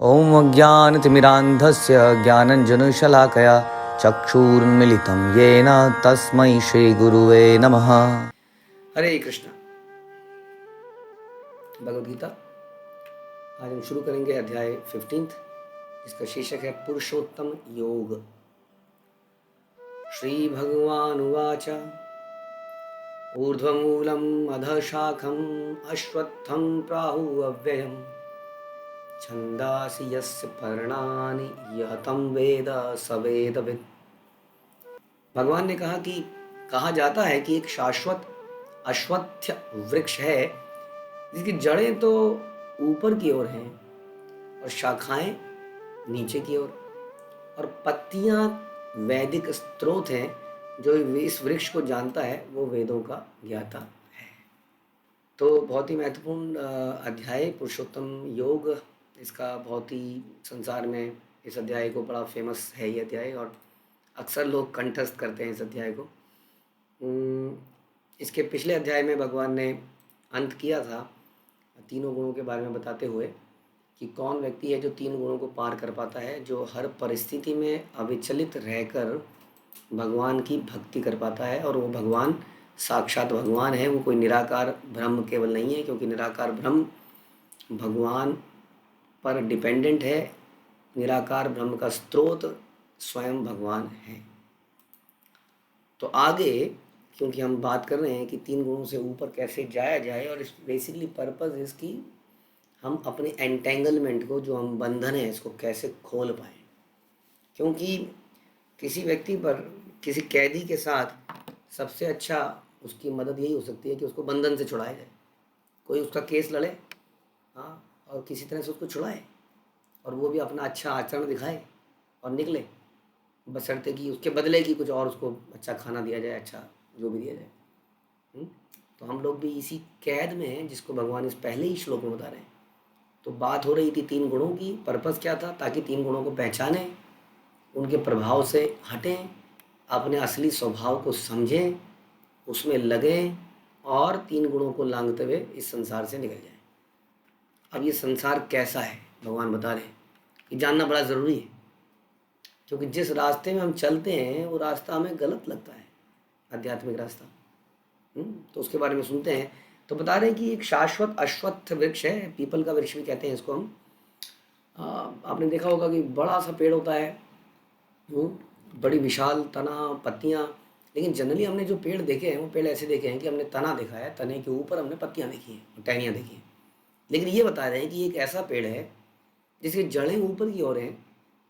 ॐ अज्ञानतिमिरान्धस्य ज्ञानञ्जनशलाकया चक्षुरुन्मिलितं येन तस्मै श्रीगुरुवे नमः। हरे कृष्ण। भगवद गीता आज हम शुरू करेंगे अध्याय 15, जिसका शीर्षक है पुरुषोत्तम योग। श्री भगवानुवाच ऊर्ध्वमूलम् अधशाखम् अश्वत्थं प्राहुरव्ययम् छन्दासि यस्य पर्णानि यः तं वेद स वेदवित्। भगवान ने कहा जाता है कि एक शाश्वत अश्वत्थ वृक्ष है जिसकी जड़ें तो ऊपर की ओर हैं और शाखाएं नीचे की ओर, और पत्तियां वैदिक स्रोत हैं। जो इस वृक्ष को जानता है वो वेदों का ज्ञाता है। तो बहुत ही महत्वपूर्ण अध्याय पुरुषोत्तम योग। इसका बहुत ही संसार में इस अध्याय को बड़ा फेमस है ये अध्याय, और अक्सर लोग कंठस्थ करते हैं इस अध्याय को। इसके पिछले अध्याय में भगवान ने अंत किया था तीनों गुणों के बारे में बताते हुए कि कौन व्यक्ति है जो तीन गुणों को पार कर पाता है, जो हर परिस्थिति में अविचलित रहकर भगवान की भक्ति कर पाता है। और वो भगवान साक्षात भगवान है, वो कोई निराकार ब्रह्म केवल नहीं है, क्योंकि निराकार ब्रह्म भगवान पर डिपेंडेंट है। निराकार ब्रह्म का स्रोत स्वयं भगवान है। तो आगे क्योंकि हम बात कर रहे हैं कि तीन गुणों से ऊपर कैसे जाया जाए, और इस बेसिकली पर्पस इसकी हम अपने एंटेंगलमेंट को, जो हम बंधन है, इसको कैसे खोल पाएँ। क्योंकि किसी व्यक्ति पर, किसी कैदी के साथ सबसे अच्छा उसकी मदद यही हो सकती है कि उसको बंधन से छुड़ाया जाए। कोई उसका केस लड़े, हाँ, और किसी तरह से उसको छुड़ाए, और वो भी अपना अच्छा आचरण दिखाए और निकले, बशर्ते कि उसके बदले की कुछ और उसको अच्छा खाना दिया जाए, अच्छा जो भी दिया जाए। तो हम लोग भी इसी कैद में हैं जिसको भगवान इस पहले ही श्लोक में बता रहे हैं। तो बात हो रही थी तीन गुणों की। पर्पस क्या था? ताकि तीन गुणों को पहचानें, उनके प्रभाव से हटें, अपने असली स्वभाव को समझें, उसमें लगें, और तीन गुणों को लांघते हुए इस संसार से निकल जाएं। अब ये संसार कैसा है भगवान बता रहे हैं कि जानना बड़ा ज़रूरी है, क्योंकि जिस रास्ते में हम चलते हैं वो रास्ता हमें गलत लगता है, आध्यात्मिक रास्ता। तो उसके बारे में सुनते हैं। तो बता रहे हैं कि एक शाश्वत अश्वत्थ वृक्ष है, पीपल का वृक्ष भी कहते हैं इसको हम। आपने देखा होगा कि बड़ा सा पेड़ होता है, बड़ी विशाल तना, पत्तियाँ। लेकिन जनरली हमने जो पेड़ देखे हैं वो पेड़ ऐसे देखे हैं कि हमने तना देखा है, तने के ऊपर हमने पत्तियाँ देखी हैं, टहनियाँ देखी हैं। लेकिन ये बता रहे हैं कि एक ऐसा पेड़ है जिसकी जड़ें ऊपर की ओर हैं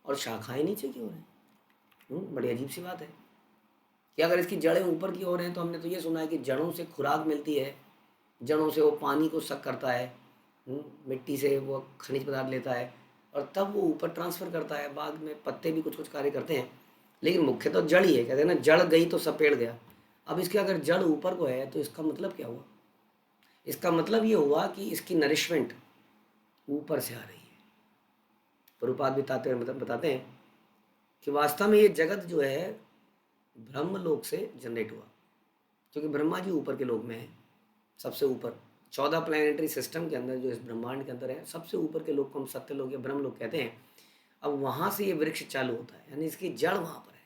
और शाखाएं नीचे की ओर हैं। बड़ी अजीब सी बात है कि अगर इसकी जड़ें ऊपर की ओर हैं तो हमने तो ये सुना है कि जड़ों से खुराक मिलती है, जड़ों से वो पानी को सक करता है, मिट्टी से वो खनिज पदार्थ लेता है, और तब वो ऊपर ट्रांसफ़र करता है। बाद में पत्ते भी कुछ कुछ कार्य करते हैं, लेकिन मुख्य तो जड़ ही है। कहते हैं ना, जड़ गई तो सब पेड़ गया। अब इसकी अगर जड़ ऊपर को है तो इसका मतलब क्या हुआ? इसका मतलब ये हुआ कि इसकी नरिशमेंट ऊपर से आ रही है। प्रभुपाद बताते हैं कि वास्तव में ये जगत जो है ब्रह्मलोक से जनरेट हुआ, क्योंकि ब्रह्मा जी ऊपर के लोक में है, सबसे ऊपर 14 प्लैनेटरी सिस्टम के अंदर, जो इस ब्रह्मांड के अंदर है, सबसे ऊपर के लोक को हम सत्यलोक या ब्रह्मलोक कहते हैं। अब वहाँ से ये वृक्ष चालू होता है, यानी इसकी जड़ वहाँ पर है।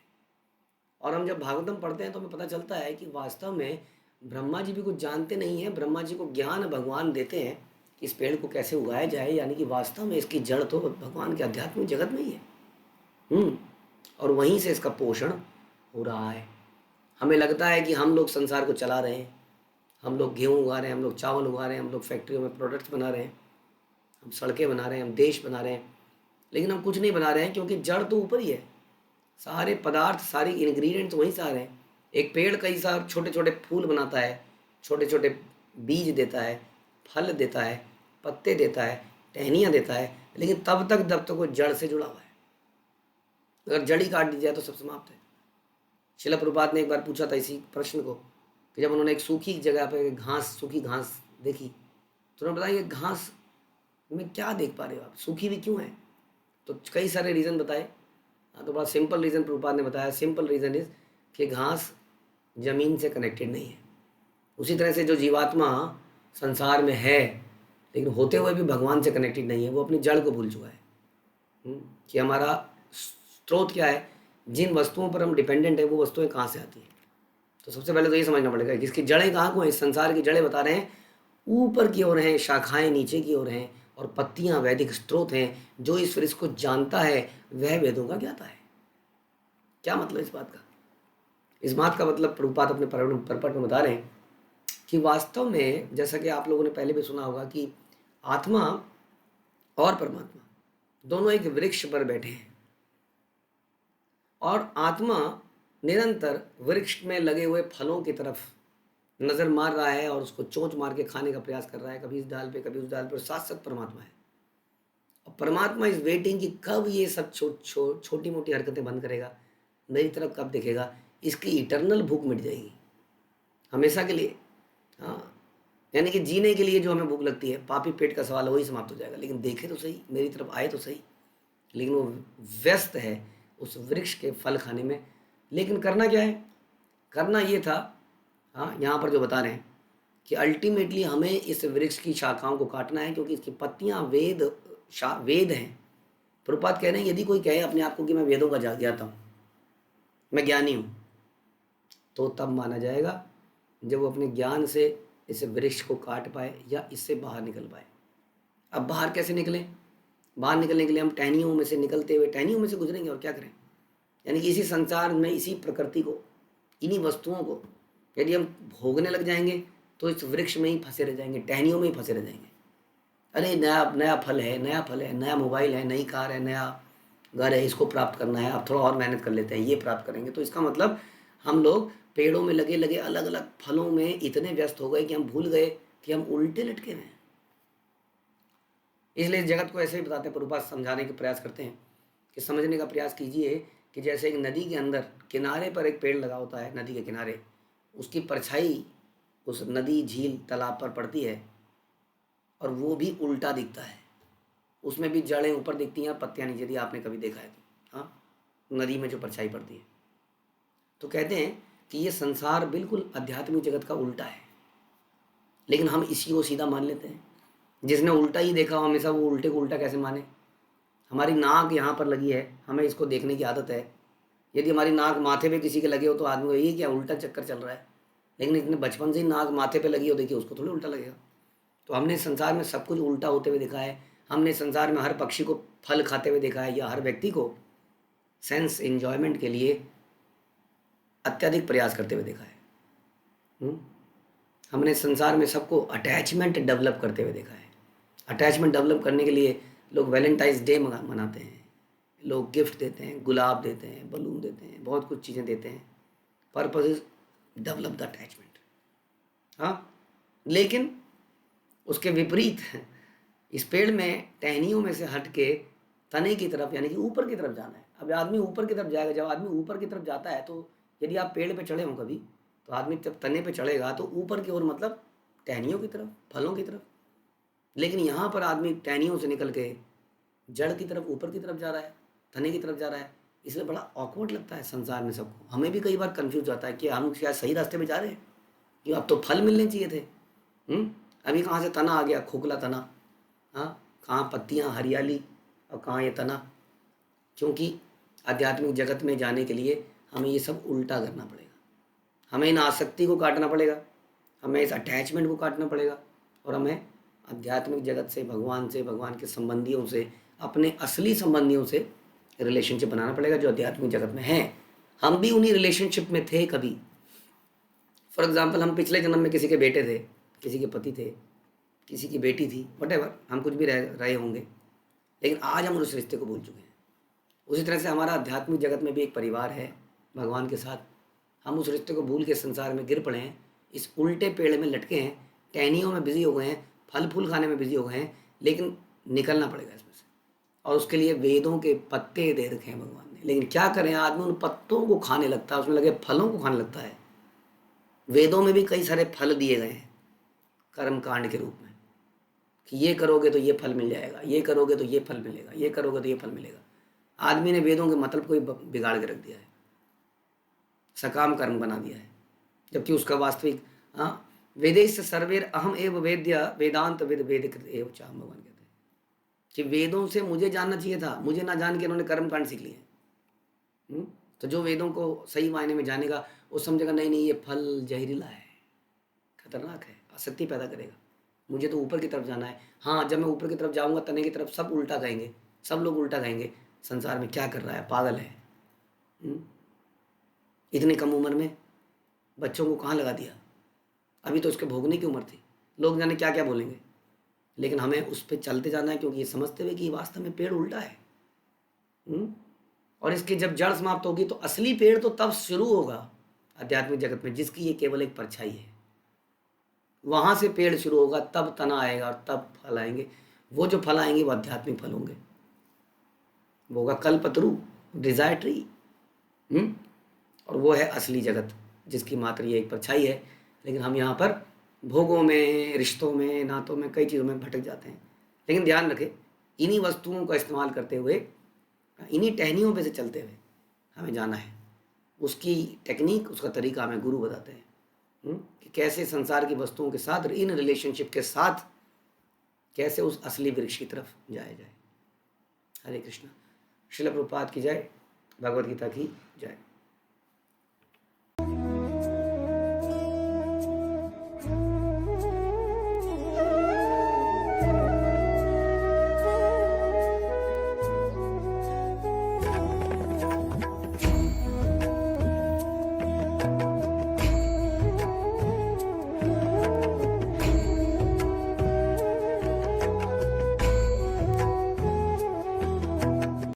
और हम जब भागवतम पढ़ते हैं तो हमें पता चलता है कि वास्तव में ब्रह्मा जी भी कुछ जानते नहीं हैं। ब्रह्मा जी को ज्ञान भगवान देते हैं कि इस पेड़ को कैसे उगाया जाए, यानी कि वास्तव में इसकी जड़ तो भगवान के आध्यात्मिक जगत में ही है। और वहीं से इसका पोषण हो रहा है। हमें लगता है कि हम लोग संसार को चला रहे हैं, हम लोग गेहूँ उगा रहे हैं, हम लोग चावल उगा रहे हैं, हम लोग फैक्ट्रियों में प्रोडक्ट्स बना रहे हैं, हम सड़कें बना रहे हैं, हम देश बना रहे हैं, लेकिन हम कुछ नहीं बना रहे हैं, क्योंकि जड़ तो ऊपर ही है। सारे पदार्थ, सारी इंग्रेडिएंट्स वहीं से आ रहे हैं। एक पेड़ कई सारे छोटे छोटे फूल बनाता है, छोटे छोटे बीज देता है, फल देता है, पत्ते देता है, टहनियाँ देता है, लेकिन तब तक वो जड़ से जुड़ा हुआ है। अगर जड़ ही काट दी जाए तो सब समाप्त है। शिला प्रभुपाद ने एक बार पूछा था इसी प्रश्न को, कि जब उन्होंने एक सूखी जगह पर सूखी घास देखी, तो उन्होंने बताया, ये घास में क्या देख पा रहे हो आप, सूखी भी क्यों है? तो कई सारे रीज़न बताए। तो बड़ा सिंपल रीज़न प्रभुपाद ने बताया। सिंपल रीज़न इज़ कि घास ज़मीन से कनेक्टेड नहीं है। उसी तरह से जो जीवात्मा संसार में है, लेकिन होते हुए भी भगवान से कनेक्टेड नहीं है, वो अपनी जड़ को भूल चुका है। कि हमारा स्रोत क्या है, जिन वस्तुओं पर हम डिपेंडेंट है वो वस्तुएं कहाँ से आती हैं। तो सबसे पहले तो ये समझना पड़ेगा कि इसकी जड़ें कहाँ को हैं। इस संसार की जड़ें बता रहे हैं ऊपर की ओर हैं, शाखाएं नीचे की ओर हैं, और पत्तियां वैदिक स्रोत हैं। जो इस वृक्ष को जानता है वह वेदों का ज्ञाता है। क्या मतलब इस बात का? इस बात का मतलब प्रभुपाद अपने परपट में बता रहे हैं कि वास्तव में, जैसा कि आप लोगों ने पहले भी सुना होगा, कि आत्मा और परमात्मा दोनों एक वृक्ष पर बैठे हैं, और आत्मा निरंतर वृक्ष में लगे हुए फलों की तरफ नज़र मार रहा है और उसको चोंच मार के खाने का प्रयास कर रहा है, कभी इस डाल पे कभी उस डाल पे। साथ साथ परमात्मा है, और परमात्मा इज वेटिंग कि कब ये सब छोटी मोटी हरकतें बंद करेगा, मेरी तरफ कब देखेगा। इसकी इटर्नल भूख मिट जाएगी हमेशा के लिए। हाँ, यानी कि जीने के लिए जो हमें भूख लगती है, पापी पेट का सवाल वही समाप्त हो जाएगा। लेकिन देखे तो सही, मेरी तरफ आए तो सही। लेकिन वो व्यस्त है उस वृक्ष के फल खाने में। लेकिन करना क्या है? करना ये था, हाँ, यहाँ पर जो बता रहे हैं कि अल्टीमेटली हमें इस वृक्ष की शाखाओं को काटना है, क्योंकि इसकी पत्तियाँ वेद हैं। प्रभुपाद कह रहे हैं यदि कोई कहे अपने आप को कि मैं वेदों का ज्ञाता हूँ, मैं ज्ञानी हूँ, तो तब माना जाएगा जब वो अपने ज्ञान से इस वृक्ष को काट पाए या इससे बाहर निकल पाए। अब बाहर कैसे निकलें? बाहर निकलने के लिए हम टहनियों में से निकलते हुए टहनियों में से गुजरेंगे, और क्या करें। यानी कि इसी संसार में, इसी प्रकृति को, इन्हीं वस्तुओं को यदि हम भोगने लग जाएंगे तो इस वृक्ष में ही फंसे रह जाएंगे, टहनियों में ही फंसे रह जाएंगे। अरे नया नया फल है, नया फल है, नया मोबाइल है, नई कार है, नया घर है, इसको प्राप्त करना है, अब थोड़ा और मेहनत कर लेते हैं, ये प्राप्त करेंगे। तो इसका मतलब हम लोग पेड़ों में लगे लगे अलग अलग फलों में इतने व्यस्त हो गए कि हम भूल गए कि हम उल्टे लटके हुए हैं। इसलिए इस जगत को ऐसे ही बताते हैं, प्रभुपाद समझाने के प्रयास करते हैं कि समझने का प्रयास कीजिए कि जैसे एक नदी के अंदर किनारे पर एक पेड़ लगा होता है, नदी के किनारे उसकी परछाई उस नदी, झील, तालाब पर पड़ती है, और वो भी उल्टा दिखता है। उसमें भी जड़ें ऊपर दिखती हैं, पत्तियां नीचे। यदि आपने कभी देखा है तो, हाँ, नदी में जो परछाई पड़ती है। तो कहते हैं कि ये संसार बिल्कुल आध्यात्मिक जगत का उल्टा है, लेकिन हम इसी को सीधा मान लेते हैं। जिसने उल्टा ही देखा हो हमेशा, वो उल्टे को उल्टा कैसे माने। हमारी नाक यहाँ पर लगी है, हमें इसको देखने की आदत है। यदि हमारी नाक माथे पे किसी के लगे हो तो आदमी को यही क्या उल्टा चक्कर चल रहा है। लेकिन इतने बचपन से ही नाक माथे पे लगी हो, देखिए उसको थोड़ी उल्टा लगेगा। तो हमने संसार में सब कुछ उल्टा होते हुए देखा है। हमने संसार में हर पक्षी को फल खाते हुए देखा है, या हर व्यक्ति को सेंस एंजॉयमेंट के लिए अत्यधिक प्रयास करते हुए देखा है। हमने संसार में सबको अटैचमेंट डेवलप करते हुए देखा है। अटैचमेंट डेवलप करने के लिए लोग वैलेंटाइंस डे मनाते हैं, लोग गिफ्ट देते हैं, गुलाब देते हैं, बलून देते हैं, बहुत कुछ चीज़ें देते हैं। Purpose is develop the attachment. हाँ, लेकिन उसके विपरीत इस पेड़ में टहनियों में से हट के तने की तरफ, यानी कि ऊपर की तरफ जाना है। अब आदमी ऊपर की तरफ जाएगा। जब आदमी ऊपर की तरफ जाता है, तो यदि आप पेड़ पे चढ़े हों कभी, तो आदमी जब तने पे चढ़ेगा तो ऊपर की ओर, मतलब टहनियों की तरफ, फलों की तरफ। लेकिन यहाँ पर आदमी टहनियों से निकल के जड़ की तरफ, ऊपर की तरफ जा रहा है, तने की तरफ जा रहा है। इसलिए बड़ा ऑकवर्ड लगता है संसार में सबको। हमें भी कई बार कंफ्यूज जाता है कि हम क्या सही रास्ते पे जा रहे हैं, कि अब तो फल मिलने चाहिए थे। अभी कहाँ से तना आ गया, खोखला तना। हाँ, कहाँ पत्तियाँ, हरियाली, और कहाँ ये तना। क्योंकि आध्यात्मिक जगत में जाने के लिए हमें ये सब उल्टा करना पड़ेगा। हमें इन आसक्ति को काटना पड़ेगा, हमें इस अटैचमेंट को काटना पड़ेगा, और हमें आध्यात्मिक जगत से, भगवान से, भगवान के संबंधियों से, अपने असली संबंधियों से रिलेशनशिप बनाना पड़ेगा जो आध्यात्मिक जगत में हैं। हम भी उन्हीं रिलेशनशिप में थे कभी। फॉर एग्जाम्पल, हम पिछले जन्म में किसी के बेटे थे, किसी के पति थे, किसी की बेटी थी, वटेवर, हम कुछ भी रहे होंगे। लेकिन आज हम उस रिश्ते को भूल चुके हैं। उसी तरह से हमारा आध्यात्मिक जगत में भी एक परिवार है भगवान के साथ। हम उस रिश्ते को भूल के संसार में गिर पड़े हैं, इस उल्टे पेड़ में लटके हैं, टहनियों में बिजी हो गए हैं, फल फूल खाने में बिजी हो गए हैं। लेकिन निकलना पड़ेगा इसमें से, और उसके लिए वेदों के पत्ते दे रखे हैं भगवान ने। लेकिन क्या करें, आदमी उन पत्तों को खाने लगता है, उसमें लगे फलों को खाने लगता है। वेदों में भी कई सारे फल दिए गए हैं कर्म कांड के रूप में, कि ये करोगे तो ये फल मिल जाएगा, ये करोगे तो ये फल मिलेगा, ये करोगे तो ये फल मिलेगा। आदमी ने वेदों के मतलब को ही बिगाड़ के रख दिया है, सकाम कर्म बना दिया है, जबकि उसका वास्तविक, हाँ, वेदेश सर्वेर अहम एव वेद्य वेदांत वेद वेद कृत एव चाह, भगवान कहते हैं। कि वेदों से मुझे जानना चाहिए था, मुझे ना जान के इन्होंने कर्म कांड सीख लिए। तो जो वेदों को सही मायने में जानेगा वो समझेगा नहीं नहीं, ये फल जहरीला है, खतरनाक है, आसक्ति पैदा करेगा, मुझे तो ऊपर की तरफ जाना है। हाँ, जब मैं ऊपर की तरफ जाऊंगा तने की तरफ सब उल्टा कहेंगे, सब लोग उल्टा कहेंगे, संसार में क्या कर रहा है, पागल है। हम्म? इतनी कम उम्र में बच्चों को कहाँ लगा दिया, अभी तो उसके भोगने की उम्र थी, लोग जाने क्या क्या बोलेंगे। लेकिन हमें उस पर चलते जाना है, क्योंकि ये समझते हुए कि वास्तव में पेड़ उल्टा है। हम्म? और इसकी जब जड़ समाप्त होगी तो असली पेड़ तो तब शुरू होगा आध्यात्मिक जगत में, जिसकी ये केवल एक परछाई है। वहां से पेड़ शुरू होगा, तब तना आएगा और तब फल आएंगे। वो जो फल आएंगे वो आध्यात्मिक फल होंगे, वो होगा कल्पतरु, डिजायर ट्री। और वो है असली जगत, जिसकी मात्र ये एक परछाई है। लेकिन हम यहाँ पर भोगों में, रिश्तों में, नातों में, कई चीज़ों में भटक जाते हैं। लेकिन ध्यान रखें, इन्हीं वस्तुओं का इस्तेमाल करते हुए, इन्हीं टहनियों पे से चलते हुए हमें जाना है। उसकी टेक्निक, उसका तरीका हमें गुरु बताते हैं। कि कैसे संसार की वस्तुओं के साथ, इन रिलेशनशिप के साथ कैसे उस असली वृक्ष की तरफ जाया जाए। हरे कृष्णा। श्रील प्रभुपाद की जय, भगवद गीता की जय।